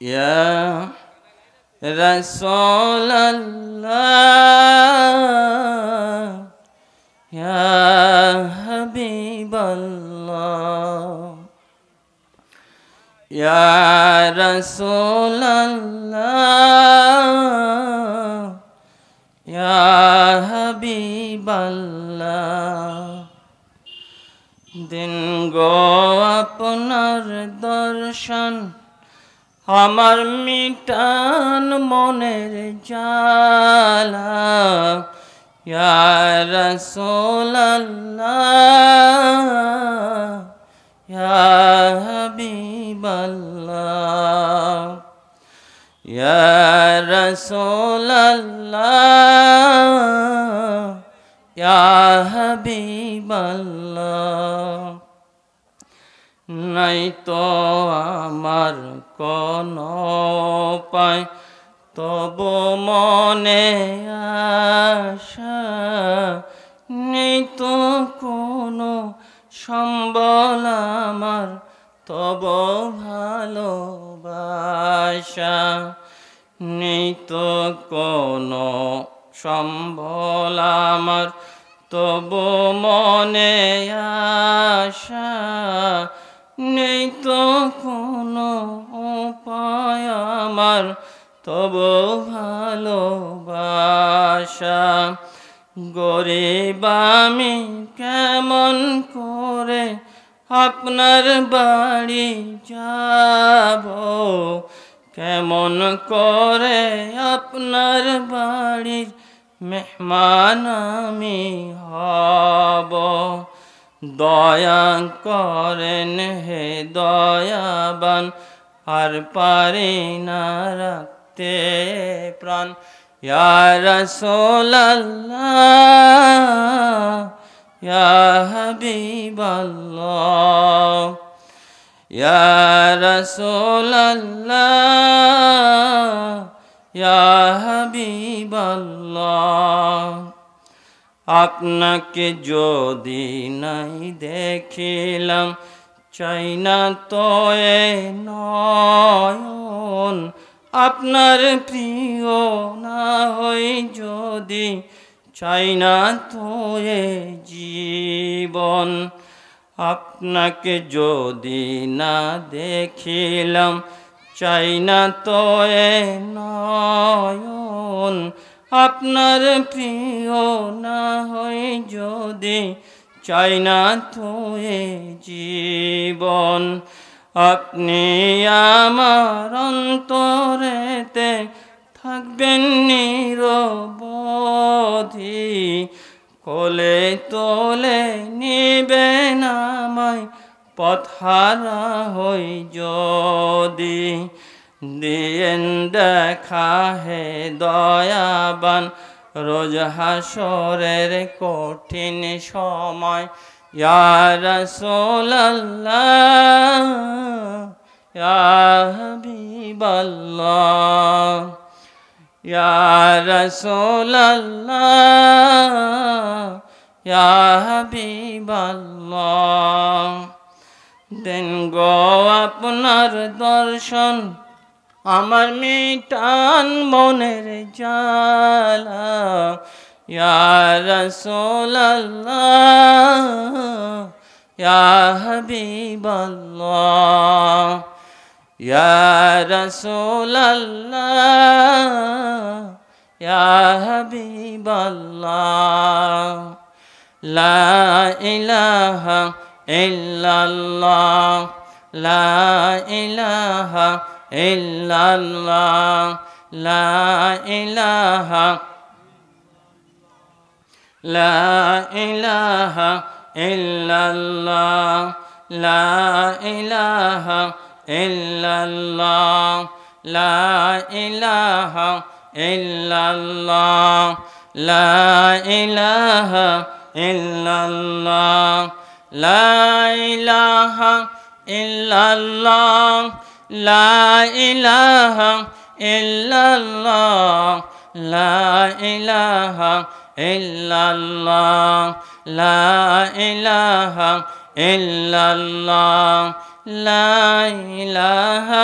Ya Rasulallah, Ya Habiballah, Ya Rasulallah, Ya Habiballah। দিন গো আপনার দর্শন আমার মিটান মনের জ্বালা, ইয়া রাসূলুল্লাহ, ইয়া হাবিবাল্লাহ, ইয়া রাসূলুল্লাহ, ইয়া হাবিবাল্লাহ। নাই তো আমার কোনো উপায়, তবু মনে আশা, নেই তো কোনো সম্বল আমার, তবু ভালোবাসা, নেই তো কোনো সম্বল আমার, তবু মনে আশা, নেই তো কোনো উপায় আমার, তবু ভালোবাসা। গরিব আমি কেমন করে আপনার বাড়ি যাব, কেমন করে আপনার বাড়ির মেহমান আমি হব। দয়া করেন হে দয়াবান, আর পারি না রাখতে প্রাণ, ইয়া রাসূলুল্লাহ, ইয়া হাবিবাল্লাহ, ইয়া রাসূলুল্লাহ, ইয়া হাবিবাল্লাহ। আপনাকে যদি নাই দেখিলাম, চাই না তো এ নয়ন, আপনার প্রিয় না হই যদি, চাই না তো এ জীবন। আপনাকে যদি না দেখিলাম, চাই না তো এ নয়ন, আপনার প্রিয় না হই যদি, চাই না তো এ জীবন। আপনি আমার অন্তরেতে থাকবেন নিরবধি, কোলে তোলে নিবেন আমায় পথহারা হই যদি। দিয়েন দেখা হে দয়াবান, রোজ হাসরের কঠিন সময়, ইয়া রাসূলুল্লাহ, ইয়া হাবিবাল্লাহ, ইয়া রাসূলুল্লাহ, ইয়া হাবিবাল্লাহ। দেন গো আপনার দর্শন আমার মিটান মনের জ্বালা, ইয়া রাসূলুল্লাহ, ইয়া হাবিবাল্লাহ, ইয়া রাসূলুল্লাহ, ইয়া হাবিবাল্লাহ। লা ইলাহা ইল্লাল্লাহ, লা ইলাহা ইল্লাল্লাহ, লা ইলাহা, লা ইলাহা ইল্লাল্লাহ, লা ইলাহা ইল্লাল্লাহ, লা ইলাহা ইল্লাল্লাহ, লা ইলাহা ইল্লাল্লাহ, লা ইলাহা ইল্লাল্লাহ, লা ইলাহা ইল্লাল্লাহ, লা ইলাহা ইল্লাল্লাহ, লা ইলাহা ইল্লাল্লাহ, লা ইলাহা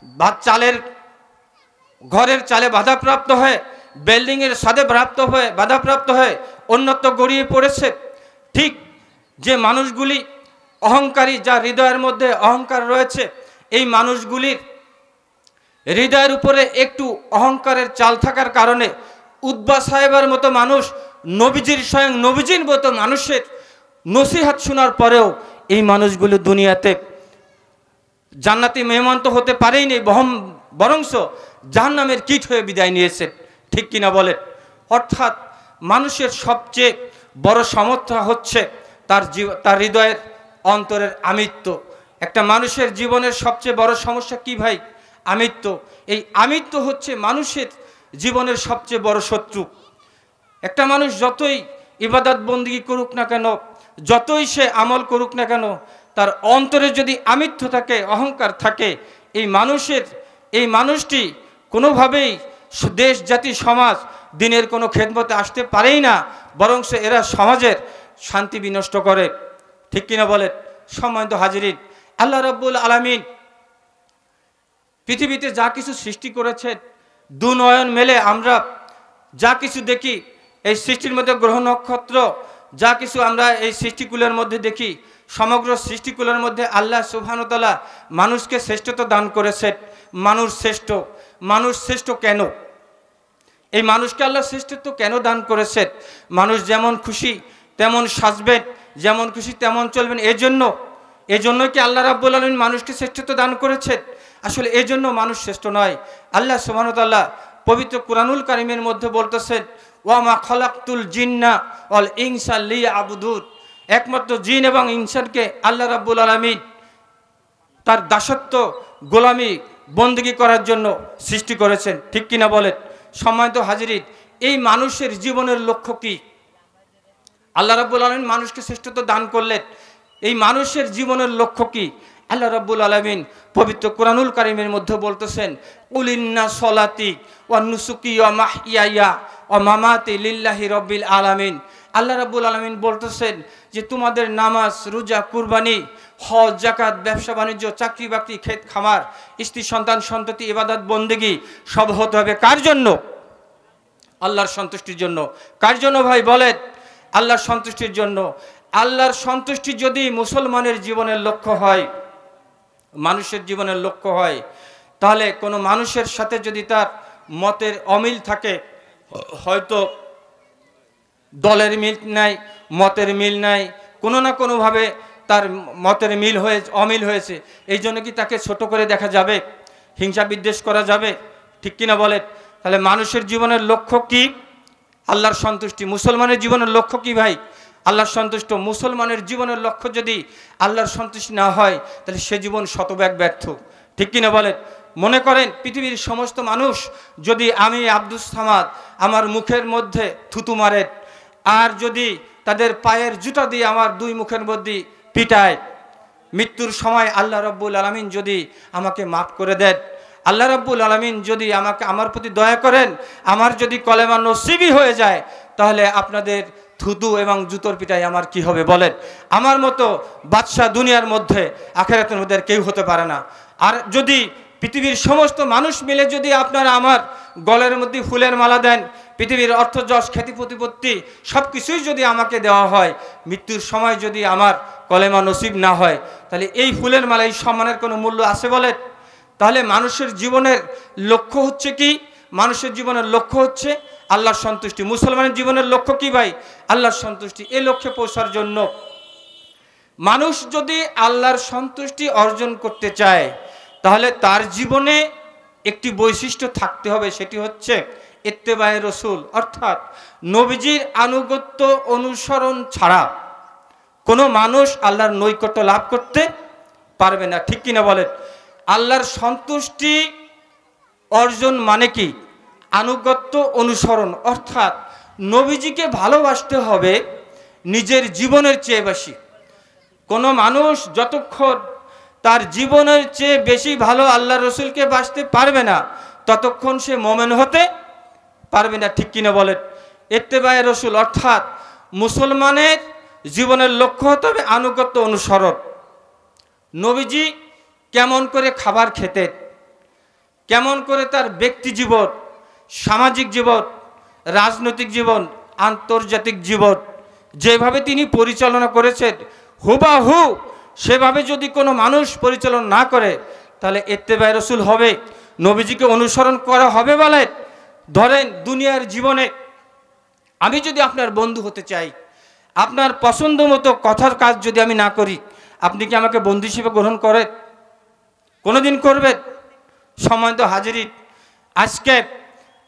চালের ঘরের চালে বাধাপ্রাপ্ত হয়ে, বিল্ডিংয়ের ছাদে বাধাপ্রাপ্ত হয়ে অন্যত্র গড়িয়ে পড়েছে। ঠিক যে মানুষগুলি অহংকারী, যার হৃদয়ের মধ্যে অহংকার রয়েছে, এই মানুষগুলির হৃদয়ের উপরে একটু অহংকারের চাল থাকার কারণে উতবা সাহেবের মতো মানুষ, নবীজির স্বয়ং নবীজির মতো মানুষের নসিহত শোনার পরেও এই মানুষগুলো দুনিয়াতে জান্নাতি মেহমান তো হতে পারেইনি, বরংস জাহান্নামের কীট হয়ে বিদায় নিয়েছে। ঠিক কিনা বলেন? অর্থাৎ মানুষের সবচেয়ে বড় সমস্যা হচ্ছে তার হৃদয়ের অন্তরের আমিত্ব। একটা মানুষের জীবনের সবচেয়ে বড় সমস্যা কি ভাই? আমিত্ব। এই আমিত্ব হচ্ছে মানুষের জীবনের সবচেয়ে বড় শত্রু। একটা মানুষ যতই ইবাদত বন্দেগী করুক না কেন, যতই সে আমল করুক না কেন, তার অন্তরে যদি আমিত্ব থাকে, অহংকার থাকে, এই মানুষটি কোনোভাবেই দেশ, জাতি, সমাজ, দিনের কোনো খেদমতে আসতে পারেই না, বরং এরা সমাজের শান্তি বিনষ্ট করে। ঠিক কিনা বলেন? সম্মানিত হাজিরিন, আল্লাহ রাব্বুল আলামিন পৃথিবীতে যা কিছু সৃষ্টি করেছেন, দুনয়ন মেলে আমরা যা কিছু দেখি, এই সৃষ্টির মধ্যে গ্রহ নক্ষত্র, যা কিছু আমরা এই সৃষ্টিকুলের মধ্যে দেখি, সমগ্র সৃষ্টিকুলের মধ্যে আল্লাহ সুবহানাহু ওয়া তাআলা মানুষকে শ্রেষ্ঠত্ব দান করেছেন। মানুষ শ্রেষ্ঠ কেন? এই মানুষকে আল্লাহ শ্রেষ্ঠত্ব কেন দান করেছেন? মানুষ যেমন খুশি তেমন সাজবেন, যেমন খুশি তেমন চলবেন, এজন্য কি আল্লাহ রাব্বুল আলামিন মানুষকে শ্রেষ্ঠত্ব দান করেছেন? আসলে এজন্য মানুষ শ্রেষ্ঠ নয়। আল্লাহ সুবহানাহু ওয়া তাআলা পবিত্র কুরআনুল কারীমের মধ্যে বলতেছেন, ওয়া মা খালাকতুল জিন্না ওয়াল ইনসা লিয়াবুদুন। একমাত্র জিন এবং ইনসানকে আল্লাহ রাব্বুল আলামিন তার দাসত্ব, গোলামি, বন্দেগী করার জন্য সৃষ্টি করেছেন। ঠিক কিনা বলেন? সম্মানিত হাজিরিন, এই মানুষের জীবনের লক্ষ্য কি? আল্লাহ রাব্বুল আলামিন মানুষকে শ্রেষ্ঠত্ব দান করলেন, এই মানুষের জীবনের লক্ষ্য কি? আল্লাহ রাব্বুল আলামিন পবিত্র কুরআনুল কারীমের মধ্যে বলতেছেন, কুলিন্না সলাতি ওয়া নুসুকি ওয়া মাহইয়া ওয়া মামাতি লিল্লাহি রাব্বিল আলামিন। আল্লাহ রাব্বুল আলামিন বলতেছেন যে তোমাদের নামাজ, রোজা, কুরবানি, হজ, যাকাত, ব্যবসা বাণিজ্য, চাকরি বাকরি, ক্ষেত খামার, স্ত্রী সন্তান সন্ততি, ইবাদত বন্দেগী সব হতে হবে কার জন্য? আল্লাহর সন্তুষ্টির জন্য। কার জন্য ভাই বলেন? আল্লাহর সন্তুষ্টির জন্য। আল্লাহর সন্তুষ্টি যদি মুসলমানের জীবনের লক্ষ্য হয়, মানুষের জীবনের লক্ষ্য হয়, তাহলে কোনো মানুষের সাথে যদি তার মতের অমিল থাকে, হয়তো দলের মিল নাই, মতের মিল নাই, কোনো না কোনোভাবে তার মতের অমিল হয়েছে, এই জন্য কি তাকে ছোট করে দেখা যাবে? হিংসা বিদ্বেষ করা যাবে? ঠিক কিনা বলেন? তাহলে মানুষের জীবনের লক্ষ্য কি? আল্লাহর সন্তুষ্টি। মুসলমানের জীবনের লক্ষ্য কি ভাই? আল্লাহর সন্তুষ্ট। মুসলমানের জীবনের লক্ষ্য যদি আল্লাহর সন্তুষ্টি না হয়, তাহলে সে জীবন শতভাগ ব্যর্থ। ঠিক কিনা বলেন? মনে করেন পৃথিবীর সমস্ত মানুষ যদি আমি আব্দুস সামাদ আমার মুখের মধ্যে থুতু মারে, আর যদি তাদের পায়ের জুতা দিয়ে আমার দুই মুখের মধ্যে পিটায়, মৃত্যুর সময় আল্লাহ রাব্বুল আলামিন যদি আমাকে মাফ করে দেন, আল্লাহ রাব্বুল আলামিন যদি আমার প্রতি দয়া করেন, আমার যদি কলেমা নসিবই হয়ে যায়, তাহলে আপনাদের থুতু এবং জুতোর পিটাই আমার কি হবে বলেন? আমার মতো বাদশা দুনিয়ার মধ্যে, আখিরাতের মধ্যে কেউ হতে পারে না। আর যদি পৃথিবীর সমস্ত মানুষ মিলে যদি আপনারা আমার গলের মধ্যে ফুলের মালা দেন, পৃথিবীর অর্থ, যশ, খ্যাতি, প্রতিপত্তি সব কিছুই যদি আমাকে দেওয়া হয়, মৃত্যুর সময় যদি আমার কলেমা নসিব না হয়, তাহলে এই ফুলের মালা, এই সম্মানের কোনো মূল্য আছে বলেন? তাহলে মানুষের জীবনের লক্ষ্য হচ্ছে কি? মানুষের জীবনের লক্ষ্য হচ্ছে আল্লাহর সন্তুষ্টি। মুসলমানের জীবনের লক্ষ্য কি ভাই? আল্লাহর সন্তুষ্টি। এই লক্ষ্যে পৌঁছার জন্য মানুষ যদি আল্লাহর সন্তুষ্টি অর্জন করতে চায়, তাহলে তার জীবনে একটি বৈশিষ্ট্য থাকতে হবে, সেটি হচ্ছে ইত্তেবায়ে রসুল, অর্থাৎ নবীজির আনুগত্য অনুসরণ ছাড়া কোনো মানুষ আল্লাহর নৈকট্য লাভ করতে পারবে না। ঠিক কিনা বলেন? আল্লাহর সন্তুষ্টি অর্জন মানে কি? আনুগত্য অনুসরণ, অর্থাৎ নবীজিকে ভালোবাসতে হবে নিজের জীবনের চেয়ে বেশি। কোনো মানুষ যতক্ষণ তার জীবনের চেয়ে বেশি ভালো আল্লাহ রসুলকে বাসতে পারবে না, ততক্ষণ সে মোমেন হতে পারবে না। ঠিক কিনা বলেন? ইত্তেবায়ে রসুল, অর্থাৎ মুসলমানের জীবনের লক্ষ্য হতে হবে আনুগত্য অনুসরণ। নবীজি কেমন করে খাবার খেতেন, কেমন করে তার ব্যক্তি জীবন, সামাজিক জীবন, রাজনৈতিক জীবন, আন্তর্জাতিক জীবন যেভাবে তিনি পরিচালনা করেছেন, হুবাহু সেভাবে যদি কোনো মানুষ পরিচালনা না করে তাহলে ইত্তেবায়ে রাসূল হবে, নবীজিকে অনুসরণ করা হবে। বলে ধরেন দুনিয়ার জীবনে আমি যদি আপনার বন্ধু হতে চাই, আপনার পছন্দ মতো কথার কাজ যদি আমি না করি, আপনি কি আমাকে বন্ধু হিসেবে গ্রহণ করেন? কোনোদিন করবেন? সম্মানিত হাজিরিন,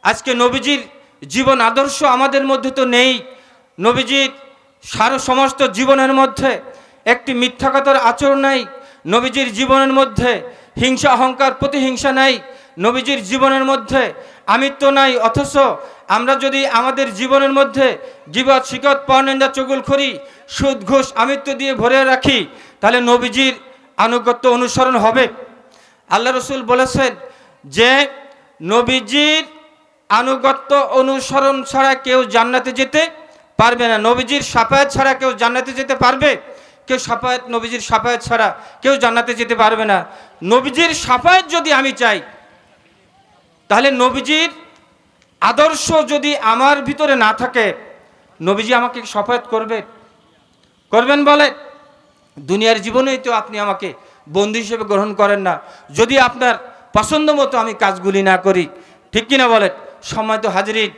আজকে নবীজির জীবন আদর্শ আমাদের মধ্যে তো নেই। নবীজির সমস্ত জীবনের মধ্যে একটি মিথ্যা কথার আচরণ নাই। নবীজির জীবনের মধ্যে হিংসা, অহংকার, প্রতিহিংসা নাই। নবীজির জীবনের মধ্যে আমিত্ব নাই। অথচ আমরা যদি আমাদের জীবনের মধ্যে গীবত, শিকত, পরনিন্দা, চুগলখড়ি, সুদ, ঘুষ, আমিত্ব দিয়ে ভরে রাখি, তাহলে নবীজির আনুগত্য অনুসরণ হবে? আল্লাহ রসুল বলেছেন যে নবীজির আনুগত্য অনুসরণ ছাড়া কেউ জান্নাতে যেতে পারবে না। নবীজির শাফায়াত ছাড়া কেউ জান্নাতে যেতে পারবে? নবীজির শাফায়াত ছাড়া কেউ জান্নাতে যেতে পারবে না। নবীজির শাফায়াত যদি আমি চাই, তাহলে নবীজির আদর্শ যদি আমার ভিতরে না থাকে, নবীজি আমাকে শাফায়াত করবেন? বলে দুনিয়ার জীবনেই তো আপনি আমাকে বন্ধু হিসেবে গ্রহণ করেন না, যদি আপনার পছন্দ মতো আমি কাজগুলি না করি। ঠিক কিনা বলেন? সম্মানিত হাজিরিন,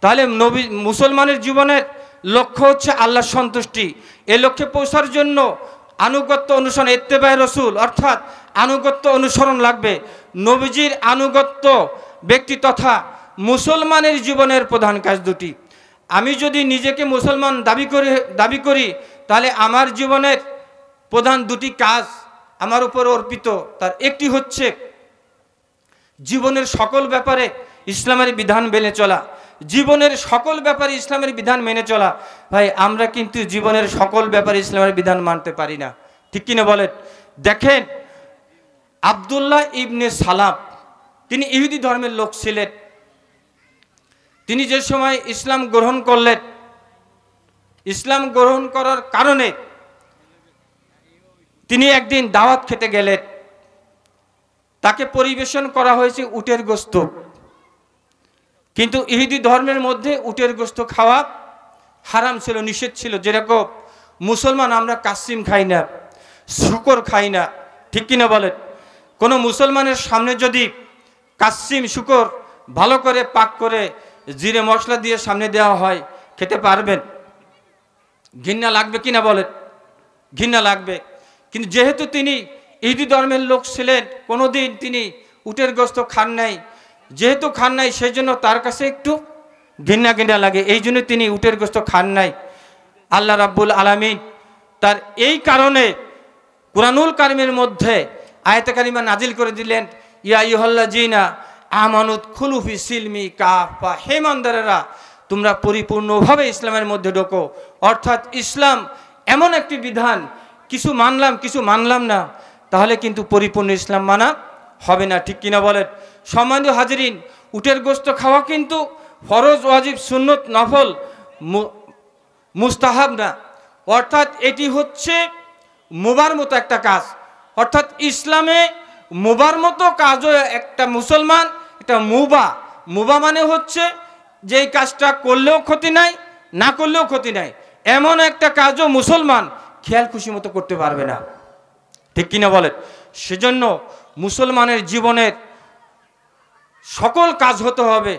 তাহলে মুসলমানের জীবনের লক্ষ্য হচ্ছে আল্লাহর সন্তুষ্টি। এই লক্ষ্যে পৌঁছার জন্য আনুগত্য অনুসরণ, ইত্তেবায়ে রাসূল অর্থাৎ আনুগত্য অনুসরণ লাগবে। নবীজির আনুগত্য ব্যক্তি তথা মুসলমানের জীবনের প্রধান কাজ দুটি। আমি যদি নিজেকে মুসলমান দাবি করি তাহলে আমার জীবনের প্রধান দুটি কাজ আমার উপর অর্পিত। তার একটি হচ্ছে জীবনের সকল ব্যাপারে ইসলামের বিধান মেনে চলা। জীবনের সকল ব্যাপারে ইসলামের বিধান মেনে চলা। ভাই, আমরা কিন্তু জীবনের সকল ব্যাপারে ইসলামের বিধান মানতে পারি না। ঠিক কিনা বলেন? দেখেন, আব্দুল্লাহ ইবনে সালাম, তিনি ইহুদি ধর্মের লোক ছিলেন। তিনি যে সময় ইসলাম গ্রহণ করলেন, ইসলাম গ্রহণ করার কারণে তিনি একদিন দাওয়াত খেতে গেলেন। তাকে পরিবেশন করা হয়েছে উটের গোস্ত, কিন্তু ইহুদি ধর্মের মধ্যে উটের গোস্ত খাওয়া হারাম ছিল, নিষেধ ছিল। যেরকম মুসলমান আমরা কাসিম খাই না, শুকর খাই না। ঠিক কিনা বলেন? কোনো মুসলমানের সামনে যদি কাসিম, শুকর ভালো করে পাক করে জিরে মশলা দিয়ে সামনে দেওয়া হয়, খেতে পারবেন? ঘৃণা লাগবে কিনা বলেন? ঘৃণা লাগবে। কিন্তু যেহেতু তিনি ইহুদি ধর্মের লোক ছিলেন, কোনোদিন তিনি উটের গোস্ত খান নাই, যেহেতু খান নাই সেই জন্য তার কাছে একটু ঘৃণা লাগে, এই জন্য তিনি উটের গোস্ত খান নাই। আল্লাহ রাব্বুল আলামিন তার এই কারণে কুরআনুল কারীমের মধ্যে আয়াতে কারিমা নাজিল করে দিলেন, ইয়া আইয়ুহাল্লাযীনা আমানুত খুলু ফি সিলমি কাফা, হে ইমানদারেরা তোমরা পরিপূর্ণভাবে ইসলামের মধ্যে ঢোকো। অর্থাৎ ইসলাম এমন একটি বিধান, কিছু মানলাম কিছু মানলাম না, তাহলে কিন্তু পরিপূর্ণ ইসলাম মানা হবে না। ঠিক কিনা বলেন? সম্মানিত হাজিরিন, উটের গোস্ত খাওয়া কিন্তু ফরজ, ওয়াজিব, সুন্নত, নফল, মুস্তাহাব না। অর্থাৎ এটি হচ্ছে মুবার মতো একটা কাজ। অর্থাৎ ইসলামে মুবার মতো কাজও একটা মুসলমান, এটা মুবা মানে হচ্ছে যেই কাজটা করলেও ক্ষতি নাই, না করলেও ক্ষতি নাই, এমন একটা কাজও মুসলমান খেয়াল খুশি মতো করতে পারবে না। ঠিক কিনা বলেন? সেজন্য মুসলমানের জীবনের সকল কাজ হতে হবে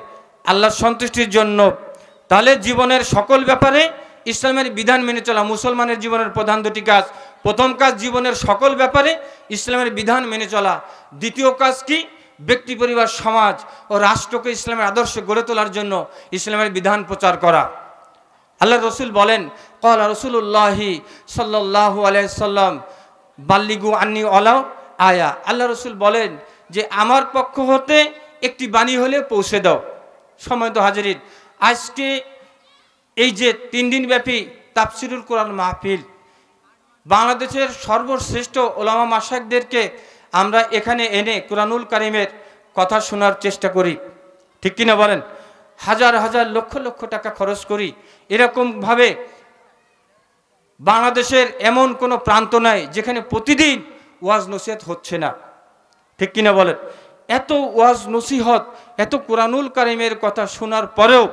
আল্লাহর সন্তুষ্টির জন্য। তাহলে জীবনের সকল ব্যাপারে ইসলামের বিধান মেনে চলা মুসলমানের জীবনের প্রধান দুটি কাজ। প্রথম কাজ জীবনের সকল ব্যাপারে ইসলামের বিধান মেনে চলা। দ্বিতীয় কাজ কি? ব্যক্তি, পরিবার, সমাজ ও রাষ্ট্রকে ইসলামের আদর্শে গড়ে তোলার জন্য ইসলামের বিধান প্রচার করা। আল্লাহ রসুল বলেন, ক্বালা রাসূলুল্লাহি সাল্লাল্লাহু আলাইহি সাল্লাম বাল্লিগু আন্নী ওয়ালাউ আয়া। আল্লাহ রসুল বলেন যে আমার পক্ষ হতে একটি বাণী হলে পৌঁছে দাও। সম্মানিত হাজিরিন, আজকে এই যে 3 দিন ব্যাপী তাফসিরুল কোরআন মাহফিল, বাংলাদেশের সর্বশ্রেষ্ঠ ওলামা মাশায়েখদেরকে আমরা এখানে এনে কোরআনুল কারীমের কথা শোনার চেষ্টা করি। ঠিক কিনা বলেন? হাজার হাজার লক্ষ লক্ষ টাকা খরচ করি। এরকমভাবে বাংলাদেশের এমন কোনো প্রান্ত নাই যেখানে প্রতিদিন ওয়াজ নসিহত হচ্ছে না। ঠিক কিনা বলেন? এত ওয়াজ নসিহত, এত কোরআনুল কারিমের কথা শোনার পরেও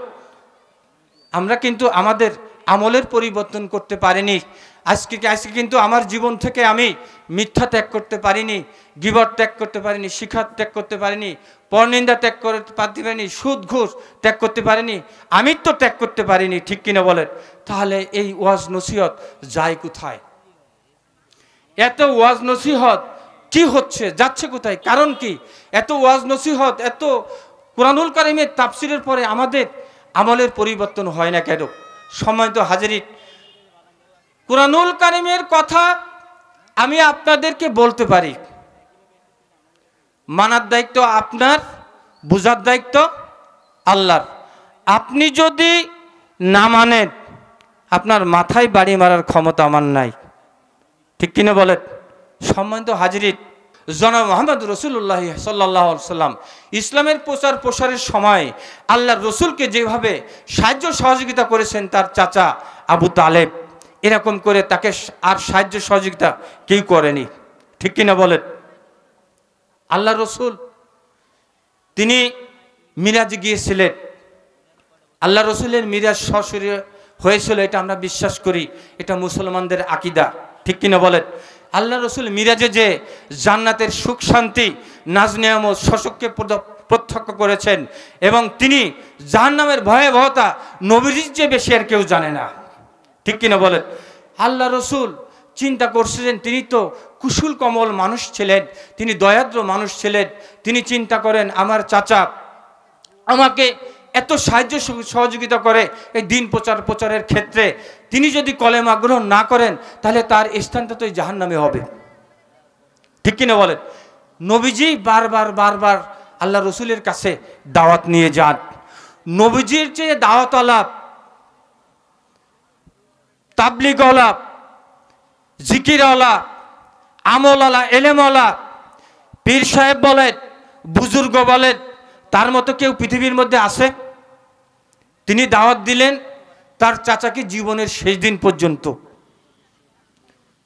আমরা কিন্তু আমাদের আমলের পরিবর্তন করতে পারিনি। আজকে কিন্তু আমার জীবন থেকে আমি মিথ্যা ত্যাগ করতে পারিনি, গীবত ত্যাগ করতে পারিনি, শিখাত ত্যাগ করতে পারিনি, পরনিন্দা ত্যাগ করতে পারিনি, সুদ ঘুষ ত্যাগ করতে পারিনি, আমিত্ব ত্যাগ করতে পারিনি, ঠিক কিনা বলেন? তাহলে এই ওয়াজ নসিহত যায় কোথায়? এত ওয়াজ নসিহত কি হচ্ছে, যাচ্ছে কোথায়, কারণ কি? এত ওয়াজ নসিহত, এত কোরআনুল কারিমের তাফসিরের পরে আমাদের আমলের পরিবর্তন হয় না কেন? সম্মানিত হাজিরিন, কোরআনুল কারিমের কথা আমি আপনাদেরকে বলতে পারি, মানার দায়িত্ব আপনার, বোঝার দায়িত্ব আল্লাহর। আপনি যদি না মানেন, আপনার মাথায় বাড়ি মারার ক্ষমতা আমার নাই, ঠিক কিনা বলেন? সম্মানিত হাজিরিন, জনাব মুহাম্মদ রাসূলুল্লাহ সাল্লাল্লাহু আলাইহি সাল্লাম ইসলামের প্রচার প্রসারের সময় আল্লাহর রসুলকে যেভাবে সাহায্য সহযোগিতা করেছেন তার চাচা আবু তালেব, এরকম করে তাকে আর সাহায্য সহযোগিতা কেউ করেনি, ঠিক কিনা বলেন? আল্লাহ রসুল তিনি মিরাজে গিয়েছিলেন, আল্লাহ রসুলের মিরাজ সশরীরে হয়েছিল, এটা আমরা বিশ্বাস করি, এটা মুসলমানদের আকীদা, ঠিক কিনা বলেন? আল্লাহ রসুল মিরাজে যে জান্নাতের সুখ শান্তি নাজ নিয়ামত শোষককে প্রত্যক্ষ করেছেন, এবং তিনি জাহান্নামের ভয়াবহতা নবীর চেয়ে বেশি আর কেউ জানে না, ঠিক কিনা বলেন? আল্লাহ রসুল চিন্তা করছিলেন, তিনি তো কুশল কমল মানুষ ছিলেন, তিনি দয়াদ্র মানুষ ছিলেন, তিনি চিন্তা করেন আমার চাচা আমাকে এত সাহায্য সহযোগিতা করে এই দিন প্রচারের ক্ষেত্রে, তিনি যদি কলেমা গ্রহণ না করেন তাহলে তার স্থানটা তো জাহান্নামে হবে, ঠিক কিনা বলেন? নবীজি বারবার আল্লাহ রসুলের কাছে দাওয়াত নিয়ে যান। নবীজির চেয়ে দাওয়াত আলাপ, তাবলিগ আলাপ, জিকির আলাপ, আমল আলা, এলেম আলা, পীর সাহেব বলেন, বুজুর্গ বলেন, তার মতো কেউ পৃথিবীর মধ্যে আছে? তিনি দাওয়াত দিলেন তার চাচাকে জীবনের শেষ দিন পর্যন্ত।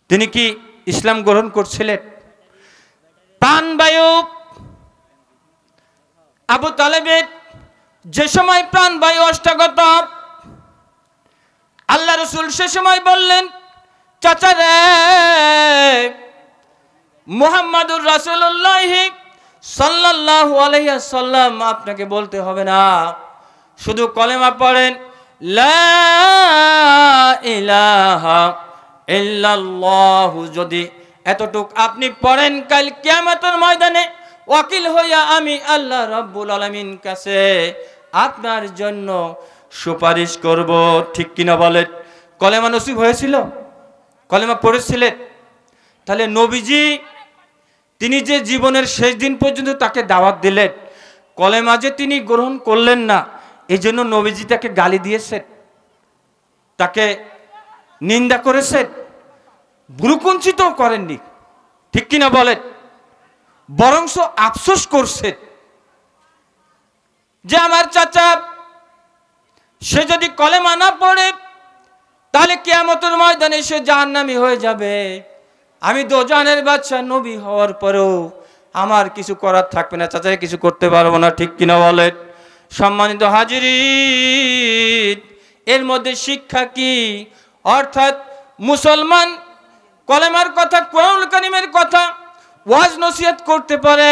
তিনি কি ইসলাম গ্রহণ করছিলেন? প্রাণবায়ু আবু তালেবের যে সময় প্রাণবায়ু অষ্টাগত, আল্লাহ রসুল সে সময় বললেন, চাচা রে, মুহাম্মাদুর রাসূলুল্লাহ সাল্লাল্লাহু আলাইহি ওয়াসাল্লাম আপনাকে বলতে হবে না, শুধু কলেমা পড়েন, লা ইলাহা ইল্লাল্লাহ, যদি এতটুক আপনি পড়েন, কাল কিয়ামতের ময়দানে ওয়াকিল হইয়া আমি আল্লাহ রাব্বুল আলামিন কাছে আপনার জন্য সুপারিশ করব, ঠিক কিনা বলেন? কলেমা নসিব হয়েছিল, কলেমা পড়েছিলেন। তাহলে নবীজি তিনি যে জীবনের শেষ দিন পর্যন্ত তাকে দাওয়াত দিলেন, কলেমা যে তিনি গ্রহণ করলেন না, এই জন্য নবীজি তাকে গালি দিয়েছেন, তাকে নিন্দা করেছেন, ভ্রুকুঞ্চিত করেননি, ঠিক কিনা বলেন? বরংস আফসোস করছেন যে আমার চাচা সে যদি কলেমা না পড়ে তাহলে কিয়ামতের ময়দানে সে জাহান্নামী হয়ে যাবে, আমি দোজানের বাদশা নবী হওয়ার পরেও আমার কিছু করার থাকবে না, চাচাকে কিছু করতে পারবো না, ঠিক কিনা বলেন? সম্মানিত হাজিরিন, এর মধ্যে শিক্ষা কি? অর্থাৎ মুসলমান কলেমার কথা, কোরআনুল কারীমের কথা ওয়াজ নসিহত করতে পারে,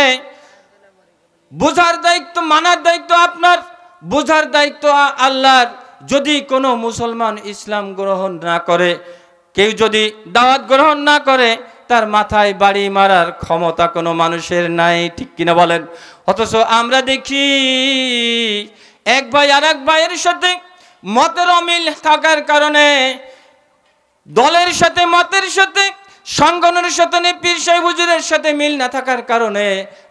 বোঝার দায়িত্ব, মানার দায়িত্ব আপনার, বোঝার দায়িত্ব আল্লাহর। যদি কোনো মুসলমান ইসলাম গ্রহণ না করে, কেউ যদি দাওয়াত গ্রহণ না করে, তার মাথায় বাড়ি মারার ক্ষমতা কোনো মানুষের নাই, ঠিক কিনা বলেন? অথচ আমরা দেখি এক ভাই আর এক ভাইয়ের সাথে মতের অমিল থাকার কারণে, দলের সাথে, মতের সাথে, সংগঠনের সাথে, পীর সাহেব হুজুরের সাথে মিল না থাকার কারণে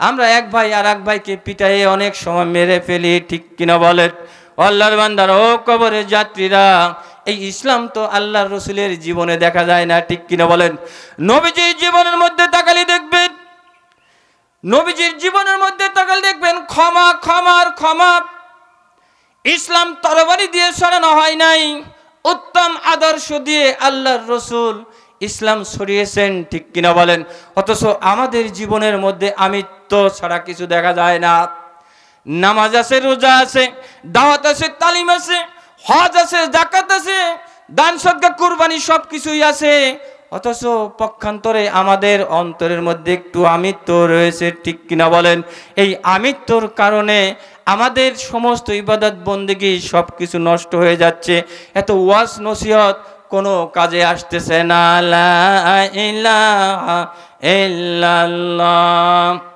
আমরা এক ভাই আর এক ভাইকে পিটাইয়ে অনেক সময় মেরে ফেলি, ঠিক কিনা বলেন? আল্লাহর বান্দারা, ও কবরের যাত্রীরা, এই ইসলাম তো আল্লাহর রসুলের জীবনে দেখা যায় না, ঠিক কিনা বলেন? নবীজির জীবনের মধ্যে তাকালে দেখবেন, নবীজির জীবনের মধ্যে তাকালে দেখবেন ক্ষমা, ক্ষমার ক্ষমা। ইসলাম তরবারি দিয়ে সরানো হয় নাই, উত্তম আদর্শ দিয়ে আল্লাহর রসুল ইসলাম ছড়িয়েছেন, ঠিক কিনা বলেন? অথচ আমাদের জীবনের মধ্যে আমিত্ব ছাড়া কিছু দেখা যায় না। নামাজ আছে, রোজা আছে, দাওয়াত আছে, তালিম আছে, হজ আছে, যাকাত আছে, দান সদকা কুরবানি সব কিছুই আছে, অথচ পক্ষান্তরে আমাদের অন্তরের মধ্যে একটু আমিত্ব রয়েছে, ঠিক কিনা বলেন? এই আমিত্বর কারণে আমাদের সমস্ত ইবাদত বন্দেগী সব কিছু নষ্ট হয়ে যাচ্ছে। এত ওয়াজ নসিহত কোনো কাজে আসতেছে না। লা ইলাহা ইল্লাল্লাহ।